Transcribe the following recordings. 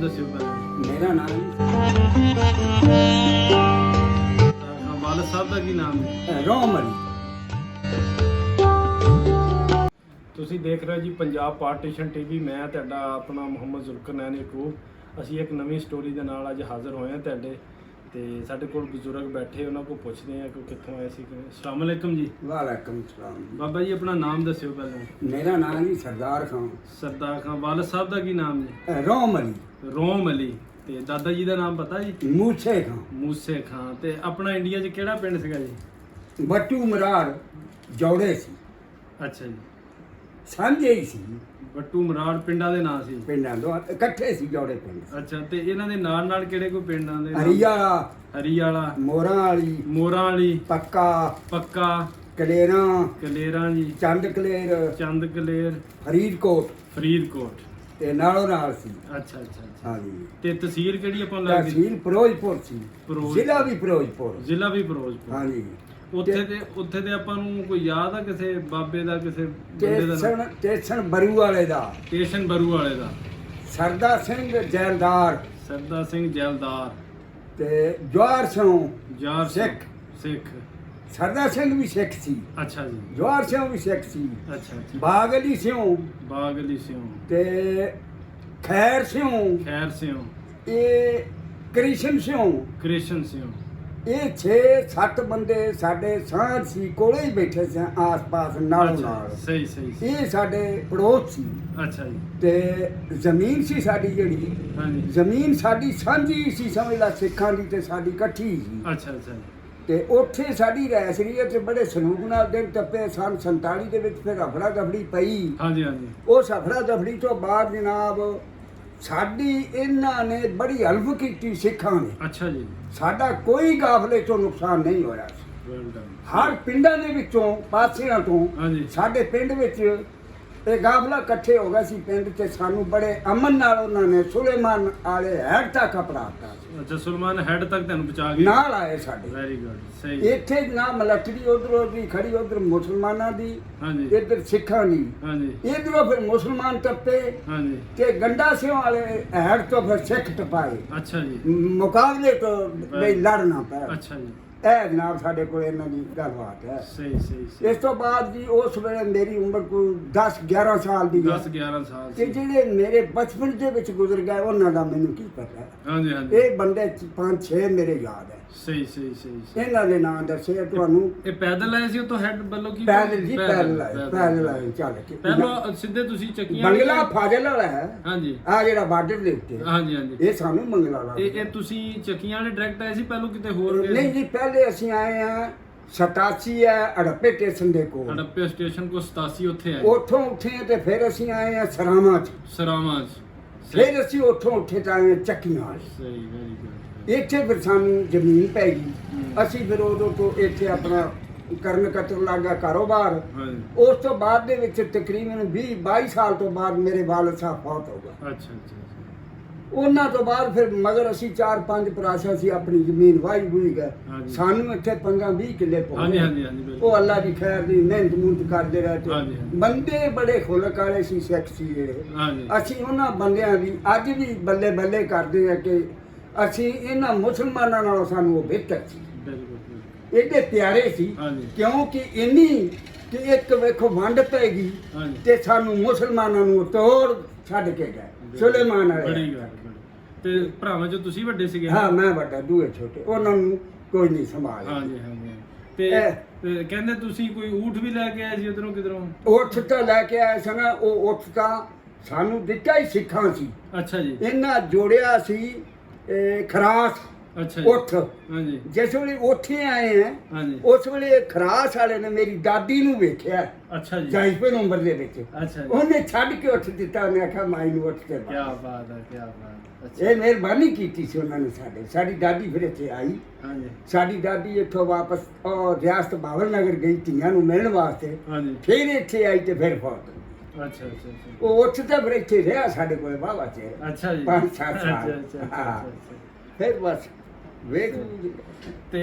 ਦੱਸਿਓ ਪਹਿਲਾਂ। ਮੇਰਾ ਨਾਮ ਵਾਲਦ ਸਾਹਿਬ ਦਾ ਕੀ ਨਾਮ ਹੈ? ਰੋਮ ਅਲੀ। ਤੁਸੀਂ ਦੇਖ ਰਹੇ ਹੋ ਜੀ ਪੰਜਾਬ ਪਾਰਟੀਸ਼ਨ ਟੀਵੀ। ਮੈਂ ਤੁਹਾਡਾ ਆਪਣਾ ਮੁਹੰਮਦ ਜ਼ੁਲਕਰਨੈਨ ਯਕੂਬ। ਅਸੀਂ ਇੱਕ ਨਵੀਂ ਸਟੋਰੀ ਦੇ ਨਾਲ ਅੱਜ ਹਾਜ਼ਰ ਹੋਏ ਹਾਂ ਤੁਹਾਡੇ ਤੇ ਸਾਡੇ ਕੋਲ ਬਜ਼ੁਰਗ ਬੈਠੇ, ਉਹਨਾਂ ਕੋਲ ਪੁੱਛਦੇ ਹਾਂ ਕਿ ਕਿੱਥੋਂ ਆਏ ਸੀ। ਅਸਲਾਮ ਅਲੈਕਮ ਜੀ। ਵਾਲੇਕੁਮ ਸਲਾਮ। ਬਾਬਾ ਜੀ ਆਪਣਾ ਨਾਮ ਦੱਸਿਓ ਪਹਿਲਾਂ। ਮੇਰਾ ਨਾਮ ਜੀ ਸਰਦਾਰ ਖਾਨ। ਸਰਦਾਰ ਖਾਨ। ਵਾਲਦ ਸਾਹਿਬ ਦਾ ਕੀ ਨਾਮ ਜੀ? ਰੋਮ ਅਲੀ। ਰੋਮ ਅਲੀ। ਤੇ ਦਾਦਾ ਜੀ ਦਾ ਨਾਮ ਪਤਾ ਜੀ? ਮੂਸੇ ਖਾਨ। ਮੂਸੇ ਖਾਨ। ਤੇ ਆਪਣਾ ਇੰਡੀਆ 'ਚ ਕਿਹੜਾ ਪਿੰਡ ਸੀਗਾ ਜੀ? ਬੱਟੂ ਮਰਾਰ ਜੋੜੇ ਸੀ, ਅੱਛਾ ਜੀ। ਸਾਂਝੇ ਹੀ ਸੀ, ਬੱਟੂ ਮਰਾੜ ਪਿੰਡਾਂ ਦੇ ਨਾਂ ਸੀ। ਪਿੰਡਾਂ ਦੋ ਇਕੱਠੇ ਸੀ ਜੋੜੇ ਪਿੰਡ। ਅੱਛਾ। ਤੇ ਇਹਨਾਂ ਦੇ ਨਾਲ ਨਾਲ ਕਿਹੜੇ ਕੋਈ ਪਿੰਡ ਆਉਂਦੇ? ਹਰੀਆਲਾ, ਹਰੀ ਵਾਲਾ, ਮੋਰਾਂ ਵਾਲੀ, ਮੋਰਾਂ ਵਾਲੀ, ਪੱਕਾ, ਪੱਕਾ, ਕਲੇਰਾਂ, ਕਲੇਰਾਂ ਜੀ, ਚੰਦ ਕਲੇਰ, ਚੰਦ ਕਲੇਰ, ਫਰੀਦਕੋਟ ਫਰੀਦਕੋਟ। ਤੇ ਨਾਲੋਂ ਨਾਲ ਸੀ। ਅੱਛਾ ਅੱਛਾ ਅੱਛਾ। ਹਾਂਜੀ। ਤੇ ਤਹਿਸੀਲ ਕਿਹੜੀ ਆਪਾਂ ਨੂੰ ਲੱਗਦੀ? ਤਹਿਸੀਲ ਫਿਰੋਜ਼ਪੁਰ ਸੀ, ਫਿਰੋਜ਼ਪੁਰ। ਜ਼ਿਲ੍ਹਾ ਵੀ ਫਿਰੋਜ਼ਪੁਰ। ਜ਼ਿਲ੍ਹਾ ਵੀ ਫਿਰੋਜ਼ਪੁਰ। ਹਾਂਜੀ। ਉੱਥੇ ਤੇ ਆਪਾਂ ਨੂੰ ਕੋਈ ਯਾਦ ਆ ਕਿਸੇ ਬਾਬੇ ਦਾ, ਕਿਸੇ ਬੰਦੇ ਦਾ ਨਾਮ? ਸਟੇਸ਼ਨ ਬਰੂ ਵਾਲੇ ਦਾ ਸਟੇਸ਼ਨ ਬਰੂ ਵਾਲੇ ਦਾ ਸਰਦਾ ਸਿੰਘ ਜੈਲਦਾਰ ਸਰਦਾ ਸਿੰਘ ਜੈਲਦਾਰ ਤੇ ਜਵਾਹਰ ਸਿੰਘ ਜਾਰ ਸਿੱਖ। ਸਿੱਖ। ਸਰਦਾ ਸਿੰਘ ਵੀ ਸਿੱਖ ਸੀ, ਅੱਛਾ ਜੀ। ਜਵਾਹਰ ਸਿੰਘ ਵੀ ਸਿੱਖ ਸੀ, ਅੱਛਾ ਅੱਛਾ। ਬਾਗ ਅਲੀ ਸਿੰਘ ਬਾਗ ਅਲੀ ਸਿੰਘ ਤੇ ਖੈਰ ਸਿੰਘ, ਖੈਰ ਸਿੰਘ, ਇਹ ਕ੍ਰਿਸ਼ਨ ਸਿੰਘ। ਕ੍ਰਿਸ਼ਨ ਸਿੰਘ। ਇਹ 6-7 ਬੰਦੇ ਸਾਡੇ ਸਾਂਝ ਸੀ, ਕੋਲੇ ਹੀ ਬੈਠੇ ਸੀ ਆਸ-ਪਾਸ ਨਾਲੋਂ ਨਾਲ। ਸਹੀ ਸਹੀ ਸਹੀ। ਇਹ ਸਾਡੇ ਪੜੋਸ ਸੀ ਅੱਛਾ ਜੀ। ਤੇ ਜ਼ਮੀਨ ਸੀ ਸਾਡੀ, ਜਿਹੜੀ ਹਾਂਜੀ। ਜ਼ਮੀਨ ਸਾਡੀ ਸਾਂਝੀ ਸੀ, ਸਮਝ ਲਾ ਸਿੱਖਾਂ ਦੀ ਤੇ ਸਾਡੀ ਇਕੱਠੀ ਸੀ। ਅੱਛਾ ਅੱਛਾ। ਤੇ ਉੱਥੇ ਸਾਡੀ ਰਹਿਸ ਰਹੀ ਹੈ ਤੇ ਬੜੇ ਸਲੂਕ ਨਾਲ ਦਿਨ ਟੱਪੇ। ਸਨ 47 ਦੇ ਵਿੱਚ ਫਿਰ ਹਫੜਾ ਦਫੜੀ ਪਈ। ਹਾਂਜੀ ਹਾਂਜੀ। ਉਸ ਹਫੜਾ ਦਫੜੀ ਤੋਂ ਬਾਅਦ ਜਨਾਬ ਸਾਡੀ ਇਹਨਾਂ ਨੇ ਬੜੀ ਹਲਫ ਕੀਤੀ, ਸਿੱਖਾਂ ਨੇ। ਅੱਛਾ ਜੀ। ਸਾਡਾ ਕੋਈ ਕਾਫਲੇ ਤੋਂ ਨੁਕਸਾਨ ਨਹੀਂ ਹੋਇਆ ਸੀ। Well done. ਹਰ ਪਿੰਡਾਂ ਦੇ ਵਿੱਚੋਂ, ਪਾਸਿਆਂ ਤੋਂ ਹਾਂਜੀ। ਸਾਡੇ ਪਿੰਡ ਵਿੱਚ ਇਹ ਕਾਫਲਾ ਇਕੱਠੇ ਹੋ ਗਿਆ ਸੀ ਪਿੰਡ ਤੇ। ਸਾਨੂੰ ਬੜੇ ਅਮਨ ਨਾਲ ਉਹਨਾਂ ਨੇ ਸੁਲੇਮਾਨ ਵਾਲੇ ਹੈਡ ਤੱਕ ਅਪੜਾਤਾ ਸੀ। ਅੱਛਾ, ਸੁਲਮਾਨ ਹੈਡ ਤੱਕ ਤੁਹਾਨੂੰ ਪਹੁੰਚਾ ਗਏ? ਨਾਲ ਆਏ ਸਾਡੇ। Very good. ਸਹੀ। ਇੱਥੇ ਨਾ ਮਿਲਟਰੀ ਉਧਰੋਂ ਦੀ ਖੜੀ, ਉਧਰ ਮੁਸਲਮਾਨਾਂ ਦੀ, ਹਾਂਜੀ ਇੱਧਰ ਸਿੱਖਾਂ ਦੀ। ਹਾਂਜੀ ਇਧਰੋਂ ਫਿਰ ਮੁਸਲਮਾਨ ਟੱਪੇ ਹਾਂਜੀ। ਤੇ ਗੰਡਾ ਸਿੰਘ ਵਾਲੇ ਹੈਡ ਤੋਂ ਫਿਰ ਸਿੱਖ ਟਪਾਏ। ਅੱਛਾ ਜੀ। ਮੁਕਾਬਲੇ ਤੋਂ ਲਈ ਲੜਨਾ ਪਿਆ। ਅੱਛਾ ਜੀ। ਇਹ ਜਨਾਬ ਸਾਡੇ ਕੋਲ ਇਹਨਾਂ ਦੀ ਗੱਲਬਾਤ ਹੈ। ਸਹੀ ਸਹੀ ਸਹੀ। ਇਸ ਤੋਂ ਬਾਅਦ ਜੀ ਉਸ ਵੇਲੇ ਮੇਰੀ ਉਮਰ ਕੋਈ 10-11 ਸਾਲ ਦੀ ਹੈ 10-11 ਸਾਲ ਤੇ ਸੀ। ਜਿਹੜੇ ਮੇਰੇ ਬਚਪਨ ਦੇ ਵਿੱਚ ਗੁਜ਼ਰ ਗਏ ਉਹਨਾਂ ਦਾ ਮੈਨੂੰ ਕੀ ਪਤਾ। ਹਾਂਜੀ ਹਾਂਜੀ। ਇਹ ਬੰਦੇ 5-6 ਮੇਰੇ ਯਾਦ ਹੈ। ਸਹੀ ਸਹੀ ਸਹੀ ਸਹੀ। ਇਹਨਾਂ ਦੇ ਨਾਂ ਦੱਸੇ ਤੁਹਾਨੂੰ। ਇਹ ਪੈਦਲ ਆਏ ਸੀ ਉਤੋਂ ਹੈਡ ਵੱਲੋਂ ਕੀ? ਪੈਦਲ ਜੀ, ਪੈਦਲ ਆਏ ਚੱਲ ਕੇ। ਪਹਿਲਾਂ ਸਿੱਧੇ ਤੁਸੀਂ ਚੱਕੀਆਂ ਬੰਗਲਾ ਫਾਜ਼ਲ ਵਾਲਾ ਹੈ। ਹਾਂਜੀ। ਆ ਜਿਹੜਾ ਬਾਰਡਰ ਦੇ ਉੱਤੇ, ਹਾਂਜੀ ਹਾਂਜੀ। ਇਹ ਸਾਨੂੰ ਮੰਗਲਾ ਵਾਲਾ। ਇਹ ਤੁਸੀਂ ਚੱਕੀਆਂ ਵਾਲੇ ਡਾਇਰੈਕਟ ਆਏ ਸੀ ਪਹਿਲਾਂ ਕਿਤੇ ਹੋਰ ਗਏ? ਨਹੀਂ ਜੀ, ਪਹਿਲੇ ਅਸੀਂ ਆਏ ਆ 87 ਹੈ ਅੜੱਪੇ ਸਟੇਸ਼ਨ ਦੇ ਕੋਲ। ਹੜੱਪੇ ਸਟੇਸ਼ਨ ਕੋ 87 ਉੱਥੇ ਆਏ। ਉੱਥੋਂ ਉੱਠੇ ਤੇ ਫਿਰ ਅਸੀਂ ਆਏ ਆ ਸਰਾਵਾਂ 'ਚ। ਸਰਾਵਾਂ 'ਚ। ਫਿਰ ਅਸੀਂ ਉੱਥੋਂ ਉੱਠੇ ਤਾਂ ਆਏ ਚੱਕੀਆਂ ਵਾਲੇ। ਸਹੀ। Very good. ਇੱਥੇ ਫਿਰ ਸਾਨੂੰ ਜ਼ਮੀਨ ਪੈ ਗਈ। ਹੂੰ। ਅਸੀਂ ਫਿਰ ਉਦੋਂ ਤੋਂ ਇੱਥੇ ਆਪਣਾ ਕਰਨ ਕਤਰ ਲੱਗਾ ਕਾਰੋਬਾਰ। ਹਾਂਜੀ। ਉਸ ਤੋਂ ਬਾਅਦ ਦੇ ਵਿੱਚ ਤਕਰੀਬਨ 20-22 ਸਾਲ ਤੋਂ ਬਾਅਦ ਮੇਰੇ ਵਾਲਦ ਸਾਹਿਬ ਫੌਤ ਹੋ ਗਏ। ਅੱਛਾ ਅੱਛਾ। ਉਹਨਾਂ ਤੋਂ ਬਾਅਦ ਫਿਰ ਮਗਰ ਅਸੀਂ 4-5 ਪਰਾਸ਼ਾ ਸੀ ਆਪਣੀ ਜ਼ਮੀਨ ਵਾਹੀ ਹੋਈ ਗਏ। ਹਾਂਜੀ। ਸਾਨੂੰ ਇੱਥੇ 15-20 ਕਿੱਲੇ ਹਾਂਜੀ ਪਹੁੰਚੇ। ਹਾਂਜੀ ਹਾਂਜੀ ਬਿਲਕੁਲ। ਉਹ ਅੱਲਾ ਦੀ ਖੈਰ ਦੀ ਮਿਹਨਤ ਮੁਹਨਤ ਕਰਦੇ ਰਹੇ ਤੇ ਹਾਂਜੀ, ਹਾਂਜੀ। ਬੰਦੇ ਬੜੇ ਖੁਲਕ ਵਾਲੇ ਸੀ, ਸਿੱਖ ਸੀ ਇਹ। ਹਾਂਜੀ। ਅਸੀਂ ਉਹਨਾਂ ਬੰਦਿਆਂ ਦੀ ਅੱਜ ਵੀ ਬੱਲੇ ਬੱਲੇ ਕਰਦੇ ਆ ਕਿ ਅਸੀਂ ਇਹਨਾਂ ਮੁਸਲਮਾਨਾਂ ਨਾਲੋਂ ਸਾਨੂੰ ਉਹ ਬਿਹਤਰ ਸੀ। ਬਿਲਕੁਲ। ਇਹਦੇ ਪਿਆਰੇ ਸੀ। ਹਾਂਜੀ। ਕਿਉਂਕਿ ਇੰਨੀ ਕਿ ਇੱਕ ਵੇਖੋ ਵੰਡ ਪੈ ਗਈ ਹਾਂਜੀ। ਤੇ ਸਾਨੂੰ ਮੁਸਲਮਾਨਾਂ ਨੂੰ ਤੋੜ ਛੱਡ ਕੇ ਗਏ ਸੁਲੇਮਾਨ ਬੜੀ ਵਾਲੇ। ਗੱਲ ਬੜੀ। ਤੇ ਭਰਾਵਾਂ ਚੋਂ ਤੁਸੀਂ ਵੱਡੇ ਸੀਗੇ? ਹਾਂ, ਮੈਂ ਵੱਡਾ, ਦੂਏ ਛੋਟੇ। ਉਹਨਾਂ ਨੂੰ ਕੋਈ ਨਹੀਂ ਸੰਭਾਲਿਆ। ਹਾਂਜੀ ਹਾਂਜੀ। ਤੇ ਤੇ ਕਹਿੰਦੇ ਤੁਸੀਂ ਕੋਈ ਊਠ ਵੀ ਲੈ ਕੇ ਆਏ ਸੀ ਉਧਰੋਂ ਕਿਧਰੋਂ? ਉੱਠ ਤਾਂ ਲੈ ਕੇ ਆਏ ਸਨ। ਉਹ ਉੱਠ ਤਾਂ ਸਾਨੂੰ ਦਿੱਤਾ ਹੀ ਸਿੱਖਾਂ ਸੀ। ਅੱਛਾ ਜੀ। ਇਹਨਾਂ ਜੋੜਿਆ ਸੀ ਖਰਾਸ। ਅੱਛਾ ਜੀ। ਉੱਠ ਹਾਂਜੀ ਜਿਸ ਵੇਲੇ ਉੱਥੇ ਆਏ ਆ, ਹਾਂਜੀ। ਉਸ ਵੇਲੇ ਖਰਾਸ ਵਾਲੇ ਨੇ ਮੇਰੀ ਦਾਦੀ ਨੂੰ ਵੇਖਿਆ ਅੱਛਾ ਜੀ। 40 ਨੰਬਰ ਦੇ ਵਿੱਚ। ਅੱਛਾ ਜੀ। ਉਹਨੇ ਛੱਡ ਕੇ ਉੱਠ ਦਿੱਤਾ। ਉਹਨੇ ਆਖਿਆ ਮਾਈ ਨੂੰ ਉੱਠ ਕੇ ਕੀ ਬਾਹਰ। ਬਾਤ ਹੈ, ਕੀ ਬਾਤ ਹੈ। ਅੱਛਾ। ਇਹ ਮਿਹਰਬਾਨੀ ਕੀਤੀ ਸੀ ਉਹਨਾਂ ਨੇ ਸਾਡੇ। ਸਾਡੀ ਦਾਦੀ ਫਿਰ ਇੱਥੇ ਆਈ। ਹਾਂਜੀ ਸਾਡੀ ਦਾਦੀ ਇੱਥੋਂ ਵਾਪਸ ਰਿਆਸਤ ਬਾਬਰ ਨਗਰ ਗਈ ਧੀਆਂ ਨੂੰ ਮਿਲਣ ਵਾਸਤੇ। ਹਾਂਜੀ। ਫਿਰ ਇੱਥੇ ਆਈ ਤੇ ਫਿਰ ਫੌਤ ਹੋ ਗਈ। ਅੱਛਾ ਅੱਛਾ ਅੱਛਾ। ਉਹ ਉੱਠ ਤਾਂ ਫਿਰ ਇੱਥੇ ਰਿਹਾ ਸਾਡੇ ਕੋਲ ਵਾਹਵਾ ਚਿਰ। ਅੱਛਾ ਜੀ। 5-7 ਅੱਛਾ ਸਾਲ। ਅੱਛਾ ਅੱਛਾ ਹਾਂ। ਅੱਛਾ। ਫਿਰ ਬਸ ਵੇਖ ਤੇ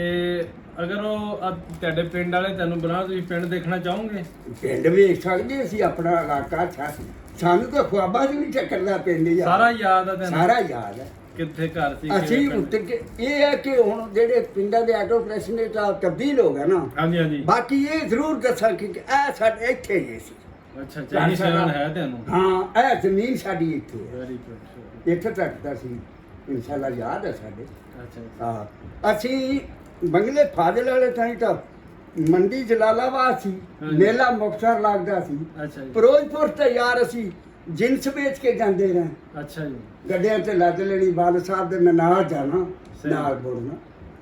ਅਗਰ ਉਹ ਤੁਹਾਡੇ ਪਿੰਡ ਵਾਲੇ ਤੁਹਾਨੂੰ ਬੁਲਾਉਣ, ਤੁਸੀਂ ਪਿੰਡ ਦੇਖਣਾ ਚਾਹੋਗੇ? ਪਿੰਡ ਵੇਖ ਸਕਦੇ ਅਸੀਂ, ਆਪਣਾ ਇਲਾਕਾ ਅੱਛਾ ਸੀ। ਸਾਨੂੰ ਤਾਂ ਖੁਆਬਾਂ 'ਚ ਵੀ ਟੱਕਰਦਾ ਪੈਂਦੀ ਆ। ਸਾਰਾ ਯਾਦ ਆ ਤੈਨੂੰ? ਸਾਰਾ ਯਾਦ ਹੈ। ਕਿੱਥੇ ਘਰ ਸੀ ਅਸੀਂ ਕਿਹੜੇ ਪਿੰਡ? ਉੱਤੇ ਇਹ ਹੈ ਕਿ ਹੁਣ ਜਿਹੜੇ ਪਿੰਡਾਂ ਦੇ ਆਟੋ ਪ੍ਰੈਸ ਨੇ ਤਾਂ ਤਬਦੀਲ ਹੋ ਗਿਆ ਨਾ। ਹਾਂਜੀ ਹਾਂਜੀ। ਬਾਕੀ ਇਹ ਜ਼ਰੂਰ ਦੱਸਾਂ ਕਿ ਇਹ ਸਾਡੇ ਇੱਥੇ ਹੀ ਸੀ। ਅੱਛਾ ਅੱਛਾ, ਇਹ ਨਿਸ਼ਾਨ ਹੈ ਤੈਨੂੰ? ਹਾਂ, ਇਹ ਜ਼ਮੀਨ ਸਾਡੀ ਇੱਥੇ ਹੈ। Very good. ਇੱਥੇ ਤੱਕ ਤਾਂ ਸੀ ਇਨਸ਼ਾਅੱਲਾ ਯਾਦ ਹੈ ਸਾਡੇ। ਅੱਛਾ ਹਾਂ, ਅਸੀਂ ਬੰਗਲੇ ਫਾਜ਼ਿਲ ਵਾਲੇ ਥਾਂ ਤਾਂ ਮੰਡੀ ਜਲਾਲਾਬਾਦ ਸੀ, ਹਾਂਜੀ। ਮੇਲਾ ਮੁਕਤਸਰ ਲੱਗਦਾ ਸੀ। ਅੱਛਾ ਜੀ। ਫਿਰੋਜ਼ਪੁਰ ਤੇ ਯਾਰ ਅਸੀਂ ਜਿੰਸ ਵੇਚ ਕੇ ਜਾਂਦੇ ਰਹੇ। ਅੱਛਾ ਜੀ। ਗੱਡਿਆਂ ਤੇ ਲੱਦ ਲੈਣੀ ਬਾਲ ਸਾਹਿਬ ਦੇ ਮੈਂ ਨਾਲ ਜਾਣਾ, ਸਹੀ। ਨਾਲ ਬੋਲਣਾ।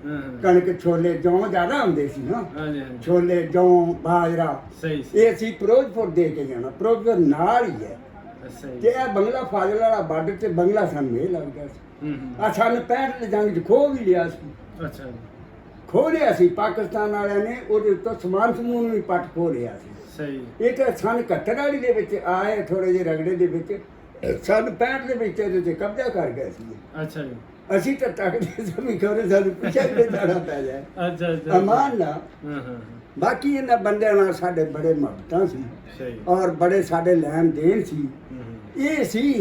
ਹਾਂ ਕਣਕ ਛੋਲੇ ਜੌਂ ਜ਼ਿਆਦਾ ਹੁੰਦੇ ਸੀ ਨਾ, ਹਾਂਜੀ ਹਾਂਜੀ। ਛੋਲੇ ਜੌਂ ਬਾਜਰਾ, ਸਹੀ ਸੀ। ਇਹ ਅਸੀਂ ਫਿਰੋਜ਼ਪੁਰ ਦੇ ਕੇ ਜਾਣਾ। ਫਿਰੋਜ਼ਪੁਰ ਨਾਲ ਹੀ ਹੈ ਅੱਛਾ ਤੇ ਜੀ। ਇਹ ਬੰਗਲਾ ਫਾਜ਼ਿਲ ਵਾਲਾ ਬਾਰਡਰ ਤੇ ਬੰਗਲਾ ਸਾਨੂੰ ਇਹ ਲੱਗਦਾ ਸੀ। ਹੂੰ ਆ ਸਾਨੂੰ 65 ਦੇ ਜੰਗ 'ਚ ਖੋਹ ਵੀ ਲਿਆ ਸੀ। ਅੱਛਾ ਜੀ। ਖੋਹ ਲਿਆ ਸੀ ਪਾਕਿਸਤਾਨ ਵਾਲਿਆਂ ਨੇ, ਉਹਦੇ ਉੱਤੇ ਸਮਾਨ ਸਮੂਹ ਨੂੰ ਵੀ ਪੱਟ ਖੋਹ ਲਿਆ ਸੀ। ਸਹੀ। ਇਹ ਤਾਂ ਸਨ 71 ਵਾਲੀ ਦੇ ਵਿੱਚ ਆਏ ਥੋੜੇ ਜਿਹੇ ਰਗੜੇ ਦੇ ਵਿੱਚ, ਸਨ 65 ਦੇ ਵਿੱਚ ਇਹਦੇ ਤੇ ਕਬਜ਼ਾ ਕਰ ਗਏ ਸੀ। ਅੱਛਾ ਜੀ। ਅਸੀਂ ਤਾਂ ਤੱਕਦੇ ਸੀ ਵੀ ਖਬਰੇ ਸਾਨੂੰ ਪਿੱਛੇ ਤੇ ਜਾਣਾ ਪੈ ਜਾਏ। ਅੱਛਾ ਅੱਛਾ। ਅਮਾਨ ਨਾ। ਹਾਂ ਹਾਂ। ਬਾਕੀ ਇਹਨਾਂ ਬੰਦਿਆਂ ਨਾਲ ਸਾਡੇ ਬੜੇ ਮੁਹੱਬਤਾਂ ਸੀ ਸਹੀ। ਔਰ ਬੜੇ ਸਾਡੇ ਲੈਣ ਦੇਣ ਸੀ। ਹੂੰ। ਇਹ ਸੀ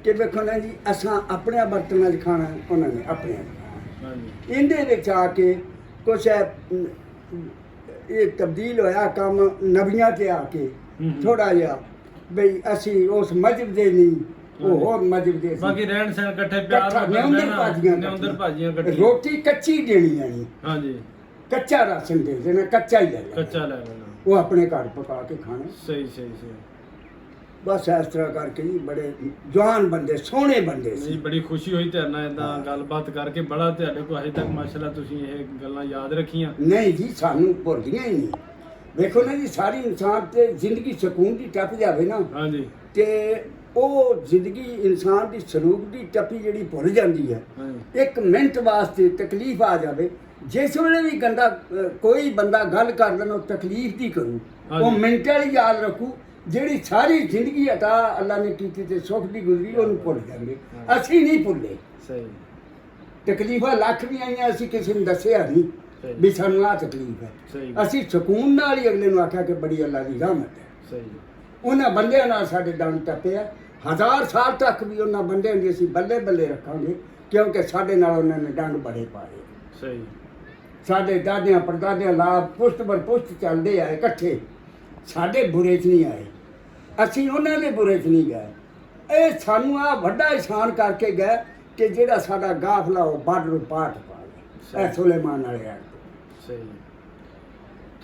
ਕਿ ਵੇਖੋ ਨਾ ਜੀ, ਅਸਾਂ ਆਪਣੇ ਬਰਤਨਾਂ 'ਚ ਖਾਣਾ, ਉਹਨਾਂ ਨੇ ਆਪਣੇ 'ਚ ਖਾਣਾ। ਹਾਂਜੀ। ਇਹਦੇ ਵਿੱਚ ਆ ਕੇ ਕੁਛ ਇਹ ਤਬਦੀਲ ਹੋਇਆ ਕੰਮ ਨਬੀਆਂ ਤੇ ਆ ਕੇ ਥੋੜਾ ਜਿਹਾ ਬਈ ਅਸੀਂ ਉਸ ਮਜਬ ਦੇ ਨਹੀਂ, ਉਹ ਹੋਰ ਮਜਬ ਦੇ ਸੀ। ਬਾਕੀ ਰਹਿਣ ਸਹਿਣ ਇਕੱਠੇ ਪਿਆਰ ਇਕੱਠਾ ਨਾਲ ਨਿਉਂਦਰ ਰਹਿਣਾ, ਭਾਜੀਆਂ ਨਿਉਂਦਰ ਭਾਜੀਆਂ ਇਕੱਠੀਆਂ। ਰੋਟੀ ਕੱਚੀ ਦੇਣੀ ਆਣੀ, ਹਾਂਜੀ। ਕੱਚਾ ਰਾਸ਼ਨ ਦੇ ਦੇਣਾ, ਕੱਚਾ ਹੀ ਲੈ ਲੈਣਾ। ਕੱਚਾ ਲੈ ਲੈਣਾ। ਉਹ ਆਪਣੇ ਘਰ ਪਕਾ ਕੇ ਖਾਣਾ। ਸਹੀ ਸਹੀ ਸਹੀ। ਬਸ ਇਸ ਤਰ੍ਹਾਂ ਕਰਕੇ ਜੀ ਬੜੇ ਜਵਾਨ ਬੰਦੇ, ਸੋਹਣੇ ਬੰਦੇ ਨਹੀਂ, ਸੀ। ਬੜੀ ਖੁਸ਼ੀ ਹੋਈ ਤੇਰੇ ਨਾਲ ਇਦਾਂ ਗੱਲਬਾਤ ਕਰਕੇ। ਬੜਾ ਤੁਹਾਡੇ ਕੋਲ ਅਜੇ ਤੱਕ ਮਾਸ਼ਾਅੱਲਾ ਤੁਸੀਂ ਇਹ ਗੱਲਾਂ ਯਾਦ ਰੱਖੀਆਂ। ਨਹੀਂ ਜੀ, ਸਾਨੂੰ ਭੁੱਲਦੀਆਂ ਹੀ ਨਹੀਂ। ਵੇਖੋ ਨਾ ਜੀ, ਸਾਰੀ ਇਨਸਾਨ ਤੇ ਜ਼ਿੰਦਗੀ ਸਕੂਨ ਦੀ ਟੱਪ ਜਾਵੇ ਨਾ, ਹਾਂਜੀ ਤੇ ਉਹ ਜ਼ਿੰਦਗੀ ਇਨਸਾਨ ਦੀ ਸਲੂਕ ਦੀ ਟੱਪੀ ਜਿਹੜੀ ਭੁੱਲ ਜਾਂਦੀ ਹੈ। ਹਾਂਜੀ। ਇੱਕ ਮਿੰਟ ਵਾਸਤੇ ਤਕਲੀਫ ਆ ਜਾਵੇ, ਜਿਸ ਵੇਲੇ ਵੀ ਕੋਈ ਬੰਦਾ ਗੱਲ ਕਰ ਲੈਣਾ, ਉਹ ਤਕਲੀਫ ਦੀ ਕਰੂ, ਉਹ ਹਾਂਜੀ। ਮਿੰਟ ਵਾਲੀ ਯਾਦ ਰੱਖੂ। ਜਿਹੜੀ ਸਾਰੀ ਜ਼ਿੰਦਗੀ ਅਤਾ ਅੱਲਾ ਨੇ ਕੀਤੀ ਤੇ ਸੁੱਖ ਦੀ ਗੁਜ਼ਰੀ, ਉਹਨੂੰ ਭੁੱਲ ਜਾਂਦੇ। ਅਸੀਂ ਨਹੀਂ ਭੁੱਲੇ। ਸਹੀ ਤਕਲੀਫਾਂ ਲੱਖ ਵੀ ਆਈਆਂ, ਅਸੀਂ ਕਿਸੇ ਨੂੰ ਦੱਸਿਆ ਨਹੀਂ ਸਹੀ। ਵੀ ਸਾਨੂੰ ਆਹ ਤਕਲੀਫ ਹੈ। ਸਹੀ ਅਸੀਂ ਸਕੂਨ ਨਾਲ ਹੀ ਅਗਲੇ ਨੂੰ ਆਖਿਆ ਕਿ ਬੜੀ ਅੱਲਾ ਦੀ ਰਹਿਮਤ ਹੈ। ਸਹੀ। ਉਹਨਾਂ ਬੰਦਿਆਂ ਨਾਲ ਸਾਡੇ ਦਮ ਟੱਪਿਆ। 1000 ਸਾਲ ਤੱਕ ਵੀ ਉਹਨਾਂ ਬੰਦਿਆਂ ਦੀ ਅਸੀਂ ਬੱਲੇ ਬੱਲੇ ਰੱਖਾਂਗੇ, ਕਿਉਂਕਿ ਸਾਡੇ ਨਾਲ ਉਹਨਾਂ ਨੇ ਡੰਗ ਬੜੇ ਪਾਏ। ਸਹੀ। ਸਾਡੇ ਦਾਦਿਆਂ ਪੜਦਾਦਿਆਂ ਲਾਭ ਪੁਸ਼ਤ ਬਰ ਪੁਸ਼ਤ ਚੱਲਦੇ ਆਏ ਇਕੱਠੇ, ਸਾਡੇ ਬੁਰੇ 'ਚ ਨਹੀਂ ਆਏ, ਅਸੀਂ ਉਹਨਾਂ ਦੇ ਬੁਰੇ 'ਚ ਨਹੀਂ ਗਏ। ਇਹ ਸਾਨੂੰ ਆ ਵੱਡਾ ਇਸ਼ਾਨ ਕਰਕੇ ਗਏ ਕਿ ਜਿਹੜਾ ਸਾਡਾ ਗਾਫਲਾ ਉਹ ਬਾਰਡਰ ਪਾਠ ਪਾ ਗਿਆ। ਇਹ ਸੁਲੇਮਾਨ ਵਾਲੇ ਆ। ਸਹੀ।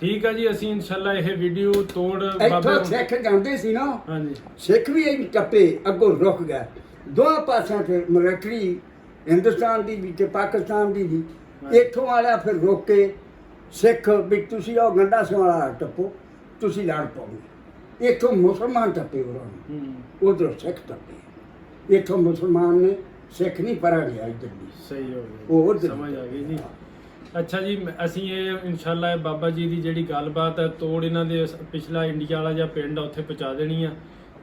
ਠੀਕ ਹੈ ਜੀ, ਅਸੀਂ ਇਨਸ਼ਾਅੱਲਾ ਇਹ ਵੀਡੀਓ ਤੋੜ ਇੱਥੋਂ ਸਿੱਖ ਜਾਂਦੇ ਸੀ ਨਾ, ਹਾਂਜੀ ਸਿੱਖ ਵੀ ਇਹ ਟੱਪੇ ਅੱਗੋਂ ਰੁਕ ਗਏ। ਦੋਹਾਂ ਪਾਸਿਆਂ ਤੇ ਮਿਲਟਰੀ ਹਿੰਦੁਸਤਾਨ ਦੀ ਵੀ ਤੇ ਪਾਕਿਸਤਾਨ ਦੀ ਵੀ। ਇੱਥੋਂ ਵਾਲਾ ਫਿਰ ਰੋਕ ਕੇ ਸਿੱਖ ਵੀ ਤੁਸੀਂ ਉਹ ਗੰਡਾ ਸਿੰਘ ਵਾਲਾ ਟੱਪੋ, ਤੁਸੀਂ ਲੜ ਪਾਓਗੇ। ਇੱਥੋਂ ਮੁਸਲਮਾਨ ਟੱਪੇ ਉਹਨਾਂ ਨੂੰ, ਹੂੰ। ਉਧਰੋਂ ਸਿੱਖ ਟੱਪੇ। ਇੱਥੋਂ ਮੁਸਲਮਾਨ ਨੇ ਸਿੱਖ ਨਹੀਂ ਪਰਾ ਗਿਆ ਇੱਧਰ ਵੀ। ਸਹੀ ਹੋ ਉਹ ਗਿਆ, ਉੱਧਰ ਸਮਝ ਆ ਗਈ ਜੀ। ਅੱਛਾ ਜੀ, ਅਸੀਂ ਇਹ ਇਨਸ਼ਾਅੱਲਾ ਇਹ ਬਾਬਾ ਜੀ ਦੀ ਜਿਹੜੀ ਗੱਲਬਾਤ ਹੈ ਤੋੜ ਇਹਨਾਂ ਦੇ ਪਿਛਲਾ ਇੰਡੀਆ ਵਾਲਾ ਜਾਂ ਪਿੰਡ ਆ ਉੱਥੇ ਪਹੁੰਚਾ ਦੇਣੀ ਆ।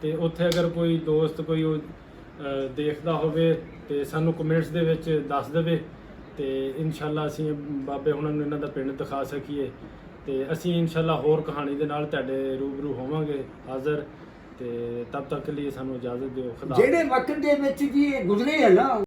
ਤੇ ਉੱਥੇ ਅਗਰ ਕੋਈ ਦੋਸਤ ਕੋਈ ਉਹ ਦੇਖਦਾ ਹੋਵੇ ਤੇ ਸਾਨੂੰ ਕਮੈਂਟਸ ਦੇ ਵਿੱਚ ਦੱਸ ਦੇਵੇ, ਤੇ ਇਨਸ਼ਾਅੱਲਾ ਅਸੀਂ ਬਾਬੇ ਹੁਣਾਂ ਨੂੰ ਇਹਨਾਂ ਦਾ ਪਿੰਡ ਦਿਖਾ ਸਕੀਏ। ਤੇ ਅਸੀਂ ਇਨਸ਼ਾਅੱਲਾ ਹੋਰ ਕਹਾਣੀ ਦੇ ਨਾਲ ਤੁਹਾਡੇ ਰੂਬਰੂ ਹੋਵਾਂਗੇ ਹਾਜ਼ਰ। ਤੇ ਤਦ ਤੱਕ ਲਈ ਸਾਨੂੰ ਇਜਾਜ਼ਤ ਦਿਓ। ਖੁਦਾ ਜਿਹੜੇ ਵਕਤ ਦੇ ਵਿੱਚ ਜੀ ਇਹ ਗੁਜ਼ਰੇ ਆ ਨਾ,